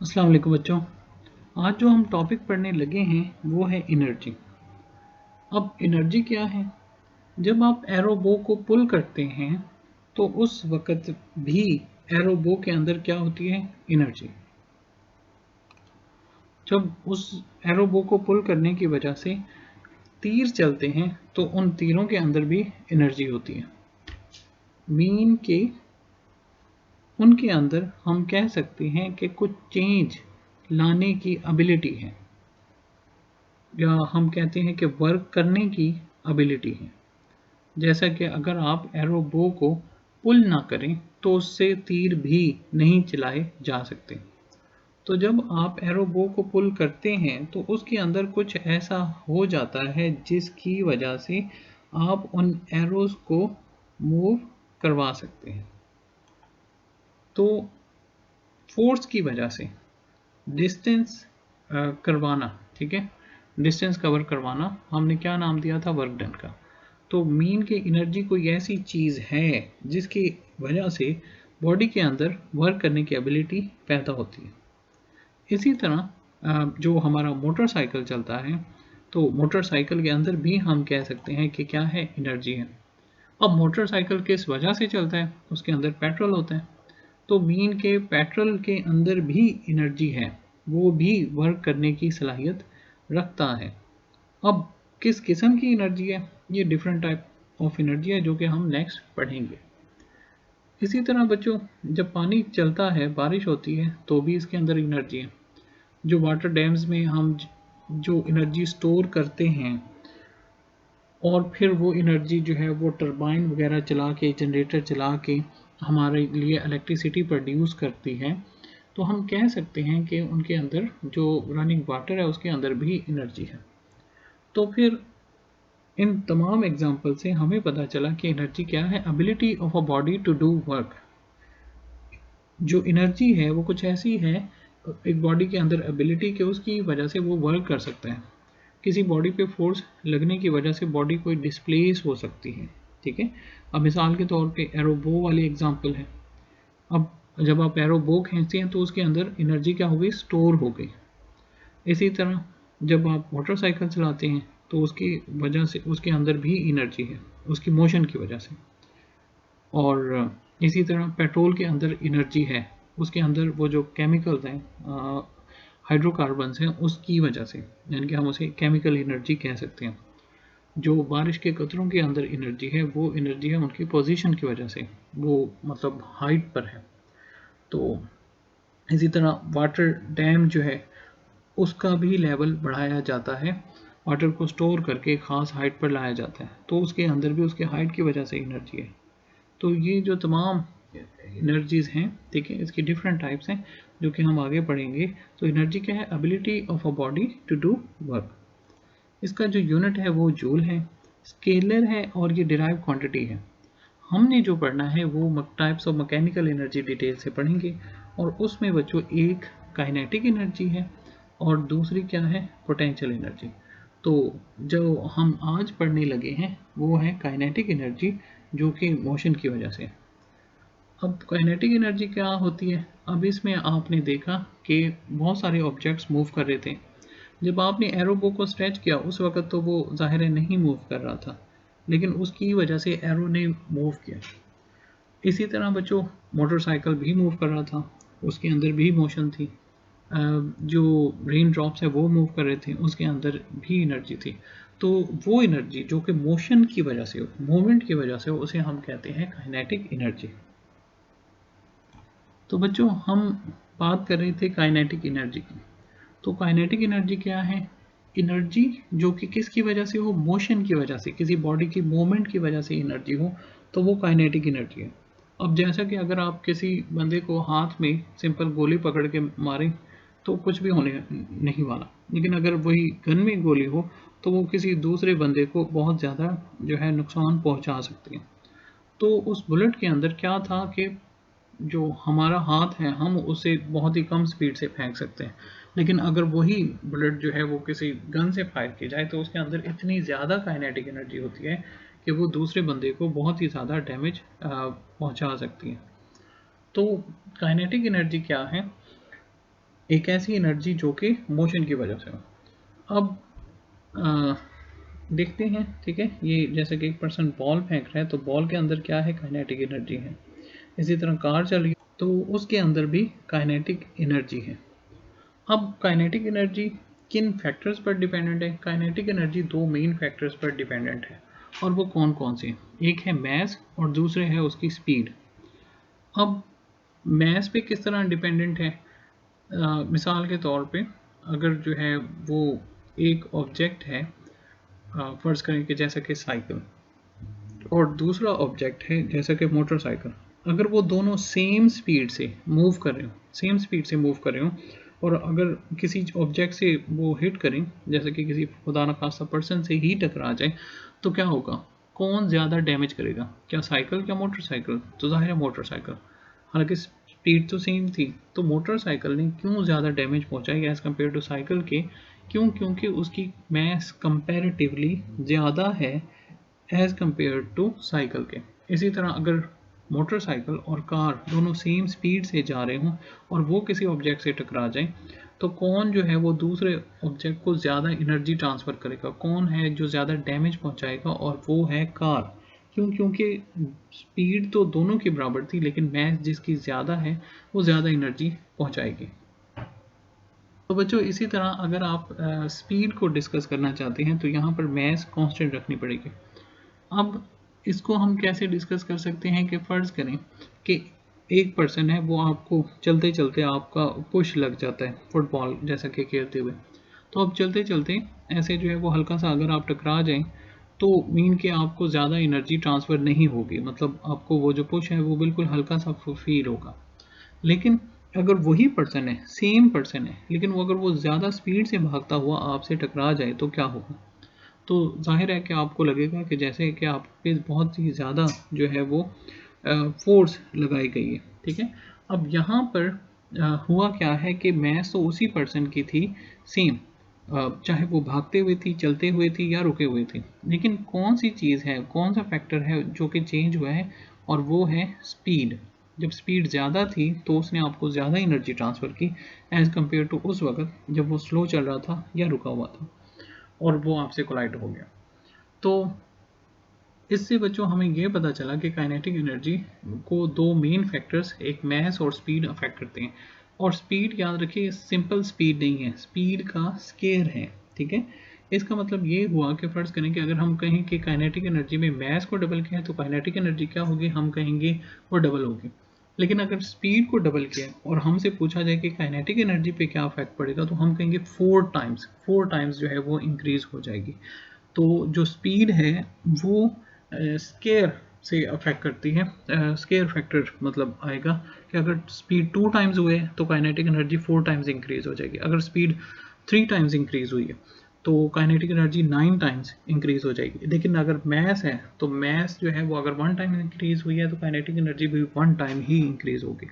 अस्सलाम वालेकुम बच्चों। आज जो हम टॉपिक पढ़ने लगे हैं वो है एनर्जी। अब एनर्जी क्या है? जब आप एरोबो को पुल करते हैं तो उस वक़्त भी एरोबो के अंदर क्या होती है? एनर्जी। जब उस एरोबो को पुल करने की वजह से तीर चलते हैं तो उन तीरों के अंदर भी एनर्जी होती है। मीन के उनके अंदर हम कह सकते हैं कि कुछ चेंज लाने की एबिलिटी है, या हम कहते हैं कि वर्क करने की एबिलिटी है। जैसा कि अगर आप एरो बो को पुल ना करें तो उससे तीर भी नहीं चलाए जा सकते। तो जब आप एरो बो को पुल करते हैं तो उसके अंदर कुछ ऐसा हो जाता है जिसकी वजह से आप उन एरोज को मूव करवा सकते हैं। तो फोर्स की वजह से डिस्टेंस करवाना, ठीक है, डिस्टेंस कवर करवाना, हमने क्या नाम दिया था? वर्क डन का। तो मीन की एनर्जी कोई ऐसी चीज़ है जिसकी वजह से बॉडी के अंदर वर्क करने की एबिलिटी पैदा होती है। इसी तरह जो हमारा मोटरसाइकिल चलता है तो मोटरसाइकिल के अंदर भी हम कह सकते हैं कि क्या है? एनर्जी है। अब मोटरसाइकिल किस वजह से चलता है? उसके अंदर पेट्रोल होता है। तो मीन के पेट्रोल के अंदर भी एनर्जी है, वो भी वर्क करने की सलाहियत रखता है। अब किस किस्म की एनर्जी है? ये डिफरेंट टाइप ऑफ एनर्जी है जो कि हम नेक्स्ट पढ़ेंगे। इसी तरह बच्चों, जब पानी चलता है, बारिश होती है, तो भी इसके अंदर एनर्जी है। जो वाटर डैम्स में हम जो एनर्जी स्टोर करते हैं और फिर वो एनर्जी जो है वो टरबाइन वगैरह चला के, जनरेटर चला के हमारे लिए इलेक्ट्रिसिटी प्रोड्यूस करती है, तो हम कह सकते हैं कि उनके अंदर जो रनिंग वाटर है उसके अंदर भी एनर्जी है। तो फिर इन तमाम एग्जाम्पल से हमें पता चला कि एनर्जी क्या है? Ability of a body to do work. जो एनर्जी है वो कुछ ऐसी है एक बॉडी के अंदर एबिलिटी कि उसकी वजह से वो वर्क कर सकता है। किसी बॉडी पे फोर्स लगने की वजह से बॉडी कोई डिस्प्लेस हो सकती है, ठीक है। अब मिसाल के तौर पे एरोबो वाली एग्जांपल है। अब जब आप एरोबो खींचते हैं तो उसके अंदर एनर्जी क्या हो गई? स्टोर हो गई। इसी तरह जब आप मोटरसाइकिल चलाते हैं तो उसकी वजह से उसके अंदर भी एनर्जी है, उसकी मोशन की वजह से। और इसी तरह पेट्रोल के अंदर एनर्जी है, उसके अंदर वो जो केमिकल्स हैं, हाइड्रोकार्बन्स हैं, उसकी वजह से, यानी कि हम उसे केमिकल एनर्जी कह सकते हैं। जो बारिश के कतरों के अंदर एनर्जी है वो एनर्जी है उनकी पोजीशन की वजह से, वो मतलब हाइट पर है। तो इसी तरह वाटर डैम जो है उसका भी लेवल बढ़ाया जाता है, वाटर को स्टोर करके एक ख़ास हाइट पर लाया जाता है, तो उसके अंदर भी उसके हाइट की वजह से एनर्जी है। तो ये जो तमाम एनर्जीज़ हैं, ठीक है, इसकी डिफरेंट टाइप्स हैं जो कि हम आगे पढ़ेंगे। तो एनर्जी क्या है? Ability of a body to do work. इसका जो यूनिट है वो जूल है, स्केलर है और ये डिराइव क्वांटिटी है। हमने जो पढ़ना है वो types of mechanical energy detail से पढ़ेंगे, और उसमें बच्चों एक काइनेटिक एनर्जी है और दूसरी क्या है? Potential energy. तो जो हम आज पढ़ने लगे हैं वो है काइनेटिक एनर्जी, जो कि मोशन की वजह से। अब काइनेटिक एनर्जी क्या होती है? अब इसमें आपने देखा कि बहुत सारे ऑब्जेक्ट्स मूव कर रहे थे। जब आपने एरो को स्ट्रेच किया उस वक़्त तो वो ज़ाहिर है नहीं मूव कर रहा था, लेकिन उसकी वजह से एरो ने मूव किया। इसी तरह बच्चों, मोटरसाइकिल भी मूव कर रहा था, उसके अंदर भी मोशन थी। जो रेन ड्रॉप्स है वो मूव कर रहे थे, उसके अंदर भी एनर्जी थी। तो वो एनर्जी जो कि मोशन की वजह से हो, मूवमेंट की वजह से हो, उसे हम कहते हैं काइनेटिक एनर्जी। तो बच्चों, हम बात कर रहे थे काइनेटिक एनर्जी की। तो काइनेटिक एनर्जी क्या है? एनर्जी जो कि किसकी वजह से हो? मोशन की वजह से, किसी बॉडी की मूवमेंट की वजह से एनर्जी हो, तो वो काइनेटिक एनर्जी है। अब जैसा कि अगर आप किसी बंदे को हाथ में सिंपल गोली पकड़ के मारें तो कुछ भी होने नहीं वाला, लेकिन अगर वही गन में गोली हो तो वो किसी दूसरे बंदे को बहुत ज़्यादा जो है नुकसान पहुंचा सकती है। तो उस बुलेट के अंदर क्या था कि जो हमारा हाथ है हम उसे बहुत ही कम स्पीड से फेंक सकते हैं, लेकिन अगर वही बुलेट जो है वो किसी गन से फायर की जाए तो उसके अंदर इतनी ज़्यादा काइनेटिक एनर्जी होती है कि वो दूसरे बंदे को बहुत ही ज़्यादा डैमेज पहुंचा सकती है। तो काइनेटिक एनर्जी क्या है? एक ऐसी एनर्जी जो कि मोशन की वजह से हो। अब देखते हैं, ठीक है, ये जैसे कि एक पर्सन बॉल फेंक रहा है तो बॉल के अंदर क्या है, काइनेटिक एनर्जी है। इसी तरह कार चल रही है तो उसके अंदर भी काइनेटिक एनर्जी है। अब काइनेटिक एनर्जी किन फैक्टर्स पर डिपेंडेंट है? काइनेटिक एनर्जी दो मेन फैक्टर्स पर डिपेंडेंट है, और वो कौन कौन से? एक है मैस और दूसरे है उसकी स्पीड। अब मैस पे किस तरह डिपेंडेंट है? मिसाल के तौर पे अगर जो है वो एक ऑब्जेक्ट है, फ़र्ज़ करें कि जैसा कि साइकिल, और दूसरा ऑब्जेक्ट है जैसा कि मोटरसाइकिल, अगर वो दोनों सेम स्पीड से मूव कर रहे हो, सेम स्पीड से मूव कर रहे हो, और अगर किसी ऑब्जेक्ट से वो हिट करें, जैसे कि किसी खुदा न खास्ता पर्सन से ही टकरा जाए, तो क्या होगा? कौन ज़्यादा डैमेज करेगा? क्या साइकिल या मोटरसाइकिल? तो ज़ाहिर है मोटरसाइकिल। हालांकि स्पीड तो सेम थी, तो मोटरसाइकिल ने क्यों ज़्यादा डैमेज पहुंचाई एज़ कम्पेयर टू साइकिल के? क्यों? क्योंकि उसकी मैस कंपैरेटिवली ज़्यादा है एज़ कम्पेयर टू साइकिल के। इसी तरह अगर मोटरसाइकिल और कार दोनों सेम स्पीड से जा रहे हों और वो किसी ऑब्जेक्ट से टकरा जाएं, तो कौन जो है वो दूसरे ऑब्जेक्ट को ज़्यादा एनर्जी ट्रांसफ़र करेगा? कौन है जो ज़्यादा डैमेज पहुंचाएगा? और वो है कार। क्यों? क्योंकि स्पीड तो दोनों की बराबर थी, लेकिन मैस जिसकी ज़्यादा है वो ज़्यादा एनर्जी पहुंचाएगी। तो बच्चों, इसी तरह अगर आप स्पीड को डिस्कस करना चाहते हैं तो यहाँ पर मैस कांस्टेंट रखनी पड़ेगी। अब इसको हम कैसे डिस्कस कर सकते हैं कि फ़र्ज़ करें कि एक पर्सन है, वो आपको चलते चलते आपका पुश लग जाता है फुटबॉल जैसा कि खेलते हुए। तो अब चलते चलते ऐसे जो है वो हल्का सा अगर आप टकरा जाएं, तो मीन कि आपको ज़्यादा एनर्जी ट्रांसफ़र नहीं होगी, मतलब आपको वो जो पुश है वो बिल्कुल हल्का सा फील होगा। लेकिन अगर वही पर्सन है, सेम पर्सन है, लेकिन वो अगर वो ज़्यादा स्पीड से भागता हुआ आपसे टकरा जाए तो क्या होगा? तो ज़ाहिर है कि आपको लगेगा कि जैसे कि आप पे बहुत ही ज़्यादा जो है वो फ़ोर्स लगाई गई है, ठीक है? अब यहाँ पर हुआ क्या है कि मैच तो उसी पर्सन की थी, सेम, चाहे वो भागते हुए थी, चलते हुए थी या रुके हुए थे। लेकिन कौन सी चीज़ है, कौन सा फैक्टर है जो कि चेंज हुआ है? और वो है स्पीड। जब स्पीड ज़्यादा थी तो उसने आपको ज़्यादा एनर्जी ट्रांसफ़र की एज़ कम्पेयर टू उस वक़्त जब वो स्लो चल रहा था या रुका हुआ था और वो आपसे कोलाइड हो गया। तो इससे बच्चों हमें ये पता चला कि काइनेटिक एनर्जी को दो मेन फैक्टर्स, एक मैस और स्पीड, अफेक्ट करते हैं। और स्पीड याद रखिए, सिंपल स्पीड नहीं है, स्पीड का स्केयर है, ठीक है? इसका मतलब ये हुआ कि फ़र्ज़ करें कि अगर हम कहें कि काइनेटिक एनर्जी में मैस को डबल किया है तो काइनेटिक एनर्जी क्या होगी? हम कहेंगे वो डबल होगी। लेकिन अगर स्पीड को डबल किया और हमसे पूछा जाए कि काइनेटिक एनर्जी पे क्या इफेक्ट पड़ेगा, तो हम कहेंगे 4 टाइम्स जो है वो इंक्रीज हो जाएगी। तो जो स्पीड है वो स्केयर से अफेक्ट करती है। स्केयर फैक्टर मतलब आएगा कि अगर स्पीड 2 टाइम्स हुए तो काइनेटिक एनर्जी 4 टाइम्स इंक्रीज हो जाएगी। अगर स्पीड 3 टाइम्स इंक्रीज हुई है तो काइनेटिक एनर्जी 9 टाइम्स इंक्रीज हो जाएगी। लेकिन अगर मैस है तो मैस जो है वो अगर 1 टाइम इंक्रीज हुई है तो काइनेटिक एनर्जी भी 1 टाइम ही इंक्रीज होगी।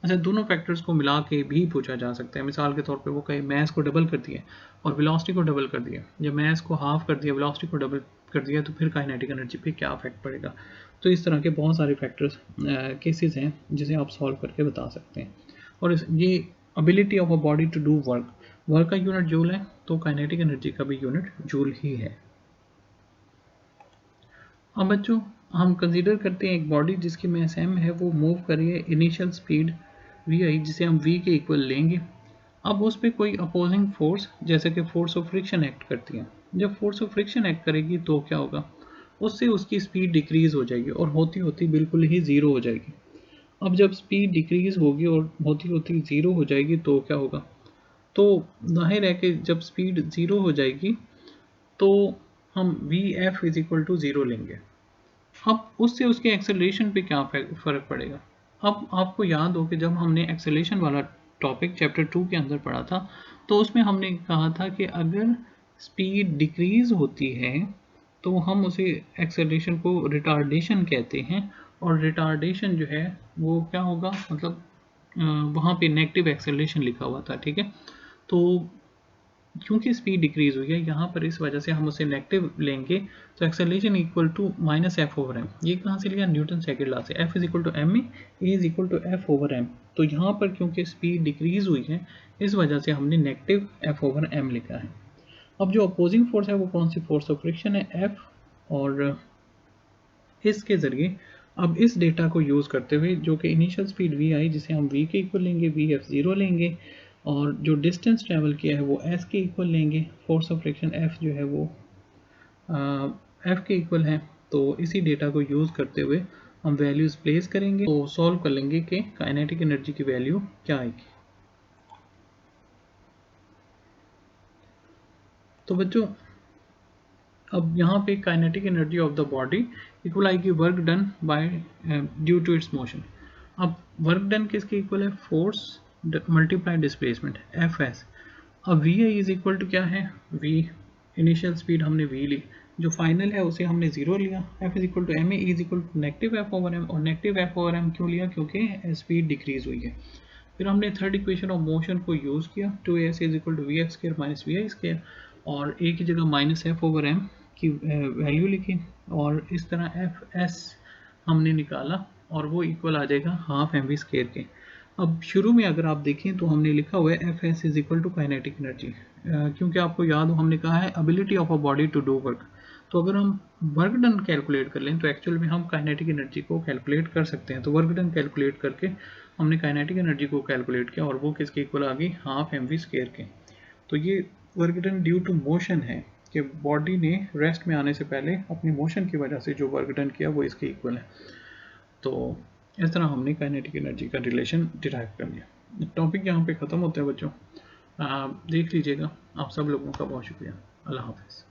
अच्छा, दोनों फैक्टर्स को मिला के भी पूछा जा सकता है। मिसाल के तौर पे वो कहे मैस को डबल कर दिया और वेलोसिटी को डबल कर दिया, या मैस को हाफ कर दिया, वेलोसिटी को डबल कर दिया, तो फिर काइनेटिक एनर्जी पे क्या इफेक्ट पड़ेगा? तो इस तरह के बहुत सारे फैक्टर्स केसेस हैं जिसे आप सॉल्व करके बता सकते हैं। और ये ability of a body to do work का यूनिट जूल है, तो काइनेटिक एनर्जी का भी यूनिट जूल ही है। अब बच्चों, हम कंसीडर करते हैं एक बॉडी जिसकी मास m है, वो मूव कर रही है, इनिशियल स्पीड v आई, जिसे हम v के इक्वल लेंगे। अब उस पर कोई अपोजिंग फोर्स जैसे कि फोर्स ऑफ फ्रिक्शन एक्ट करती है। जब फोर्स ऑफ फ्रिक्शन एक्ट करेगी तो क्या होगा? उससे उसकी स्पीड डिक्रीज हो जाएगी और होती होती बिल्कुल ही ज़ीरो हो जाएगी। अब जब स्पीड डिक्रीज होगी और होती होती ज़ीरो हो जाएगी तो क्या होगा? तो जाहिर है कि जब स्पीड ज़ीरो हो जाएगी तो हम V F is equal to zero लेंगे। अब उससे उसके एक्सेलरेशन पे क्या फ़र्क पड़ेगा? अब आपको याद हो कि जब हमने एक्सेलरेशन वाला टॉपिक चैप्टर 2 के अंदर पढ़ा था, तो उसमें हमने कहा था कि अगर स्पीड डिक्रीज़ होती है तो हम उसे एक्सेलरेशन को रिटार्डेशन कहते हैं। और रिटार्डेशन जो है वो क्या होगा, मतलब वहाँ पे नेगेटिव एक्सेलरेशन लिखा हुआ था, ठीक है? तो क्योंकि स्पीड डिक्रीज हुई है यहाँ पर, इस वजह से हम उसे नेगेटिव लेंगे, तो acceleration equal to minus F over M. ये कहाँ से लिया? न्यूटन सेकेंड लॉ से। F is equal to M A is equal to F over M. तो यहाँ पर क्योंकि स्पीड डिक्रीज हुई है, इस वजह से हमने नेगेटिव एफ ओवर एम लिखा है। अब जो अपोजिंग फोर्स है वो कौन सी फोर्स ऑफ फ्रिक्शन है? एफ। और इसके ज़रिए अब इस डेटा को यूज़ करते हुए, जो कि इनिशियल स्पीड वी आई, जिसे हम वी के इक्वल लेंगे, वी एफ ज़ीरो लेंगे, और जो डिस्टेंस ट्रैवल किया है वो एस के इक्वल लेंगे, फोर्स ऑफ फ्रिक्शन एफ जो है वो एफ के इक्वल है। तो इसी डेटा को यूज़ करते हुए हम वैल्यूज़ प्लेस करेंगे, तो सॉल्व कर लेंगे कि काइनेटिक एनर्जी की वैल्यू क्या आएगी। तो बच्चों, अब यहाँ पे kinetic energy of the body equal आएगी work done by due to its motion. अब वर्क डन किसके इक्वल है? Force multiply displacement, F S. अब v i is equal to क्या है? वी इनिशियल स्पीड हमने वी ली, जो फाइनल है उसे हमने जीरो लिया। F is equal to M A is equal to negative F over m. और नेगेटिव एफ ओवर एम क्यों लिया? क्योंकि स्पीड डिक्रीज हुई है। फिर हमने थर्ड इक्वेशन ऑफ मोशन को यूज़ किया, two S is equal to V X square minus V I square, और ए की जगह माइनस एफ ओवर एम की वैल्यू लिखी, और इस तरह एफ एस हमने निकाला, और वो इक्वल आ जाएगा हाफ एम वी स्क्वायर के। अब शुरू में अगर आप देखें तो हमने लिखा हुआ है F S is equal to kinetic energy, क्योंकि आपको याद हो हमने कहा है ability of a body to do work. तो अगर हम वर्क डन कैलकुलेट कर लें तो एक्चुअल में हम काइनेटिक एनर्जी को कैलकुलेट कर सकते हैं। तो वर्क डन कैलकुलेट करके हमने काइनेटिक एनर्जी को कैलकुलेट किया, और वो किसके इक्वल आ गई? हाफ एम वी स्क्वायर के। तो ये work done due to motion है, कि बॉडी ने रेस्ट में आने से पहले अपनी मोशन की वजह से जो वर्क डन किया वो इसके इक्वल है। तो इस तरह हमने काइनेटिक एनर्जी का रिलेशन डिराइव कर लिया। टॉपिक यहाँ पे ख़त्म होता है बच्चों, देख लीजिएगा। आप सब लोगों का बहुत शुक्रिया। अल्लाह हाफ़िज़।